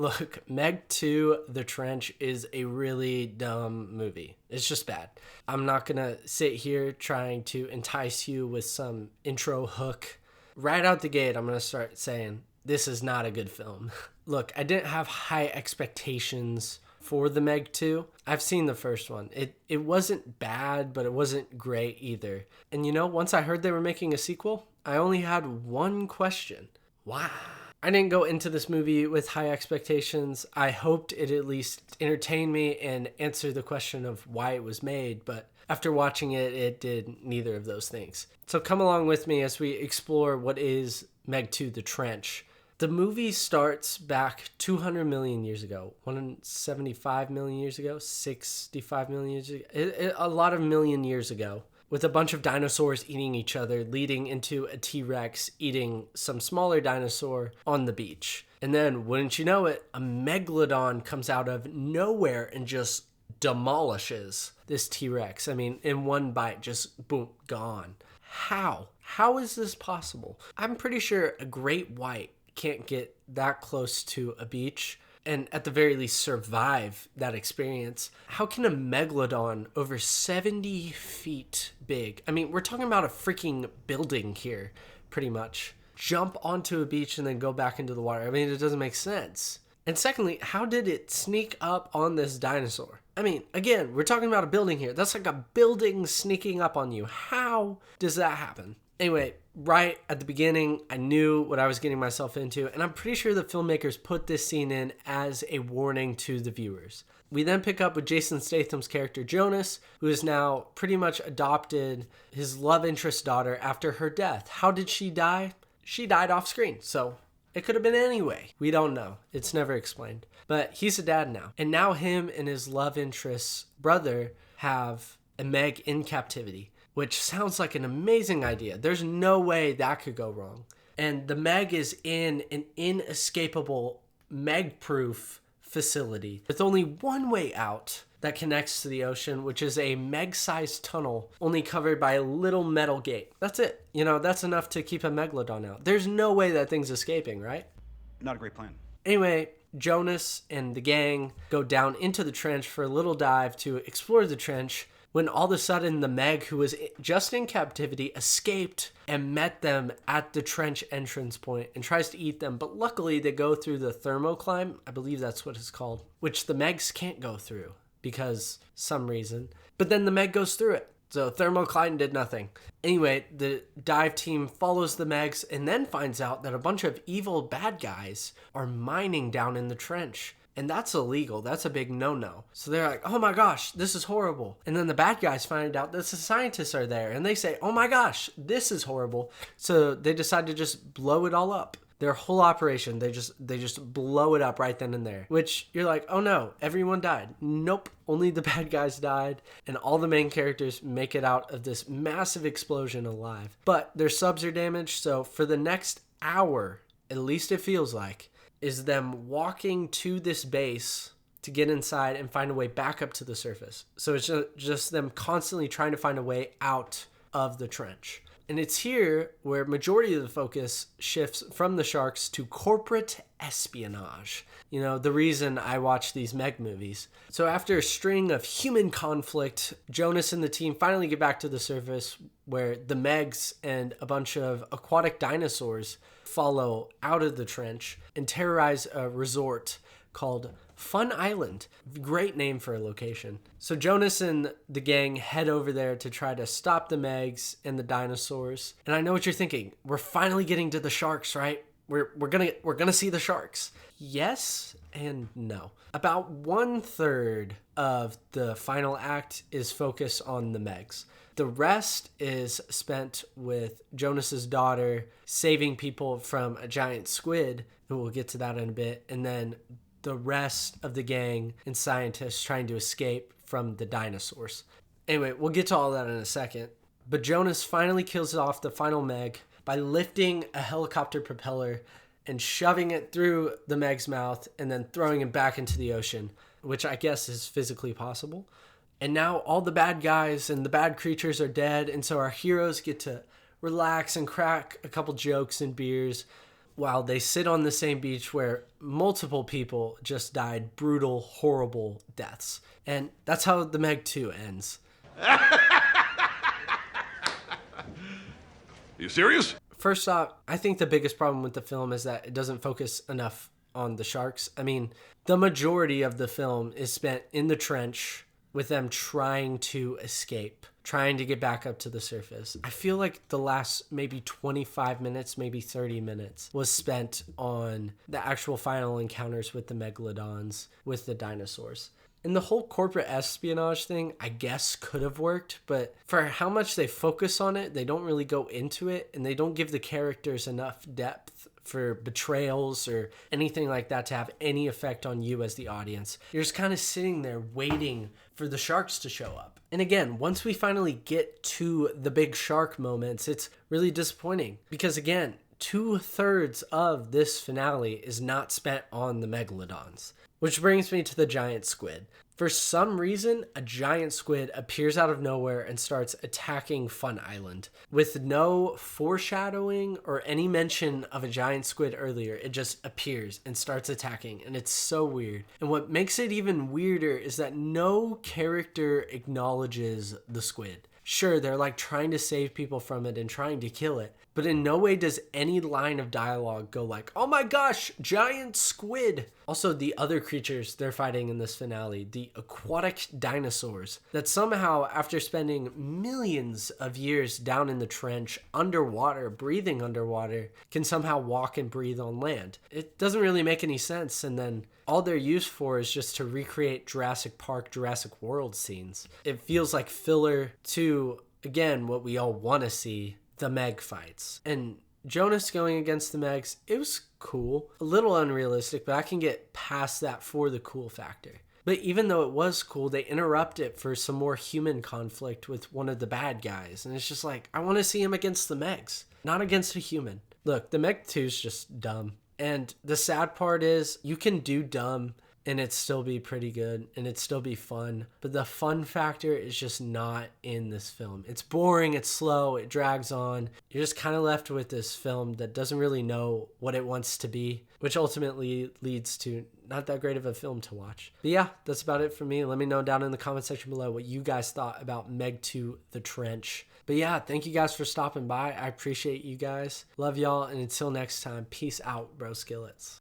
Look, Meg 2, The Trench is a really dumb movie. It's just bad. I'm not going to sit here trying to entice you with some intro hook. Right out the gate, I'm going to start saying, this is not a good film. Look, I didn't have high expectations for the Meg 2. I've seen the first one. It wasn't bad, but it wasn't great either. And once I heard they were making a sequel, I only had one question. Why? I didn't go into this movie with high expectations. I hoped it at least entertained me and answer the question of why it was made, but after watching it, it did neither of those things. So come along with me as we explore what is Meg 2: The Trench. The movie starts back 200 million years ago, 175 million years ago, 65 million years ago, a lot of million years ago, with a bunch of dinosaurs eating each other, leading into a T-Rex eating some smaller dinosaur on the beach. And then, wouldn't you know it, a megalodon comes out of nowhere and just demolishes this T-Rex. I mean, in one bite, just boom, gone. How? How is this possible? I'm pretty sure a great white can't get that close to a beach and at the very least survive that experience. How can a megalodon over 70 feet big, I mean, we're talking about a freaking building here, pretty much, jump onto a beach and then go back into the water? I mean, it doesn't make sense. And secondly, how did it sneak up on this dinosaur? I mean, again, we're talking about a building here. That's like a building sneaking up on you. How does that happen? Anyway, right at the beginning, I knew what I was getting myself into, and I'm pretty sure the filmmakers put this scene in as a warning to the viewers. We then pick up with Jason Statham's character Jonas, who has now pretty much adopted his love interest daughter after her death. How did she die? She died off screen, so it could have been any way. We don't know. It's never explained. But he's a dad now. And now him and his love interest's brother have a Meg in captivity, which sounds like an amazing idea. There's no way that could go wrong. And the Meg is in an inescapable Meg-proof facility with only one way out that connects to the ocean, which is a Meg-sized tunnel only covered by a little metal gate. That's it. That's enough to keep a megalodon out. There's no way that thing's escaping, right? Not a great plan. Anyway, Jonas and the gang go down into the trench for a little dive to explore the trench, when all of a sudden the Meg, who was just in captivity, escaped and met them at the trench entrance point and tries to eat them. But luckily they go through the thermocline, I believe that's what it's called, which the Megs can't go through because some reason. But then the Meg goes through it. So thermocline did nothing. Anyway, the dive team follows the Megs and then finds out that a bunch of evil bad guys are mining down in the trench. And that's illegal. That's a big no-no. So they're like, oh my gosh, this is horrible. And then the bad guys find out that the scientists are there. And they say, oh my gosh, this is horrible. So they decide to just blow it all up. Their whole operation, they just blow it up right then and there. Which you're like, oh no, everyone died. Nope, only the bad guys died. And all the main characters make it out of this massive explosion alive. But their subs are damaged. So for the next hour, at least it feels like, is them walking to this base to get inside and find a way back up to the surface. So it's just them constantly trying to find a way out of the trench. And it's here where majority of the focus shifts from the sharks to corporate espionage. The reason I watch these Meg movies. So after a string of human conflict, Jonas and the team finally get back to the surface where the Megs and a bunch of aquatic dinosaurs follow out of the trench and terrorize a resort called Fun Island. Great name for a location. So Jonas and the gang head over there to try to stop the Megs and the dinosaurs. And I know what you're thinking. We're finally getting to the sharks, right? We're gonna see the sharks. Yes and no. About 1/3 of the final act is focused on the Megs. The rest is spent with Jonas's daughter saving people from a giant squid, and we'll get to that in a bit, and then the rest of the gang and scientists trying to escape from the dinosaurs. Anyway, we'll get to all that in a second. But Jonas finally kills off the final Meg by lifting a helicopter propeller and shoving it through the Meg's mouth and then throwing him back into the ocean, which I guess is physically possible. And now all the bad guys and the bad creatures are dead, and so our heroes get to relax and crack a couple jokes and beers while they sit on the same beach where multiple people just died brutal, horrible deaths. And that's how The Meg 2 ends. You serious? First off, I think the biggest problem with the film is that it doesn't focus enough on the sharks. I mean, the majority of the film is spent in the trench with them trying to escape, trying to get back up to the surface. I feel like the last maybe 25 minutes, maybe 30 minutes was spent on the actual final encounters with the megalodons, with the dinosaurs. And the whole corporate espionage thing, I guess, could have worked, but for how much they focus on it, they don't really go into it, and they don't give the characters enough depth for betrayals or anything like that to have any effect on you as the audience. You're just kind of sitting there waiting for the sharks to show up. And again, once we finally get to the big shark moments, it's really disappointing because, again, 2/3 of this finale is not spent on the megalodons. Which brings me to the giant squid. For some reason, a giant squid appears out of nowhere and starts attacking Fun Island. With no foreshadowing or any mention of a giant squid earlier, it just appears and starts attacking, and it's so weird. And what makes it even weirder is that no character acknowledges the squid. Sure, they're like trying to save people from it and trying to kill it, but in no way does any line of dialogue go like, oh my gosh, giant squid. Also, the other creatures they're fighting in this finale, the aquatic dinosaurs, that somehow, after spending millions of years down in the trench, underwater, breathing underwater, can somehow walk and breathe on land. It doesn't really make any sense, and then all they're used for is just to recreate Jurassic Park, Jurassic World scenes. It feels like filler to, again, what we all want to see, the Meg fights. And Jonas going against the Megs, it was cool. A little unrealistic, but I can get past that for the cool factor. But even though it was cool, they interrupt it for some more human conflict with one of the bad guys. And it's just like, I want to see him against the Megs, not against a human. Look, the Meg 2 is just dumb. And the sad part is you can do dumb and it still be pretty good and it still be fun. But the fun factor is just not in this film. It's boring, it's slow, it drags on. You're just kind of left with this film that doesn't really know what it wants to be, which ultimately leads to not that great of a film to watch. But yeah, that's about it for me. Let me know down in the comment section below what you guys thought about Meg 2 The Trench. But yeah, thank you guys for stopping by. I appreciate you guys. Love y'all, and until next time, peace out, bro skillets.